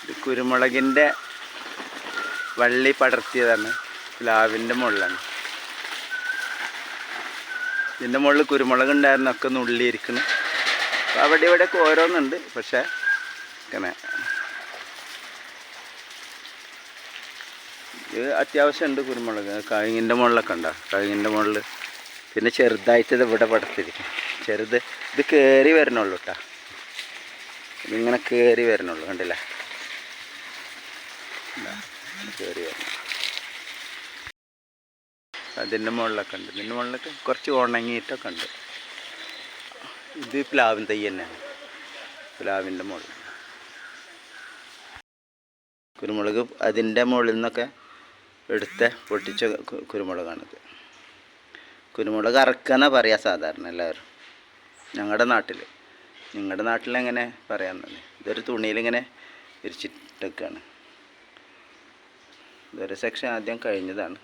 ഇത് കുരുമുളകിൻ്റെ വള്ളി പടർത്തിയതാണ്. പ്ലാവിൻ്റെ മുകളിലാണ്. ഇതിൻ്റെ മുകളിൽ കുരുമുളക് ഉണ്ടായിരുന്നൊക്കെ നുള്ളിയിരിക്കുന്നു. അപ്പോൾ അവിടെ ഇവിടെയൊക്കെ ഓരോന്നുണ്ട്. പക്ഷേ ഇങ്ങനെ ഇത് അത്യാവശ്യമുണ്ട് കുരുമുളക്. കഴുങ്ങിൻ്റെ മുകളിലൊക്കെ ഉണ്ടോ? കഴുങ്ങിൻ്റെ മുകളിൽ പിന്നെ ചെറുതായിട്ട് ഇത് ഇവിടെ പടർത്തിരിക്കും. ചെറുത് ഇത് കയറി വരണുള്ളൂ കേട്ടോ. ഇതിങ്ങനെ കയറി വരണുള്ളൂ. കണ്ടില്ല? കയറി വരണം. അതിൻ്റെ മുകളിലൊക്കെ ഉണ്ട്. ഇതിൻ്റെ മുകളിലൊക്കെ കുറച്ച് ഉണങ്ങിയിട്ടൊക്കെ ഉണ്ട്. ഇത് പ്ലാവിൻ തൈ തന്നെയാണ്. പ്ലാവിൻ്റെ മുകളിൽ കുരുമുളക് അതിൻ്റെ മുകളിൽ നിന്നൊക്കെ എടുത്ത് പൊട്ടിച്ച കുരുമുളകാണിത്. കുരുമുളക് അറക്കാന്നാ പറയുക സാധാരണ എല്ലാവരും ഞങ്ങളുടെ നാട്ടിൽ. നിങ്ങളുടെ നാട്ടിലെങ്ങനെ പറയാമെന്നല്ലേ. ഇതൊരു തുണിയിലിങ്ങനെ വിരിച്ചിട്ടൊക്കെയാണ്. ഇതൊരു സെക്ഷൻ ആദ്യം കഴിഞ്ഞതാണ്.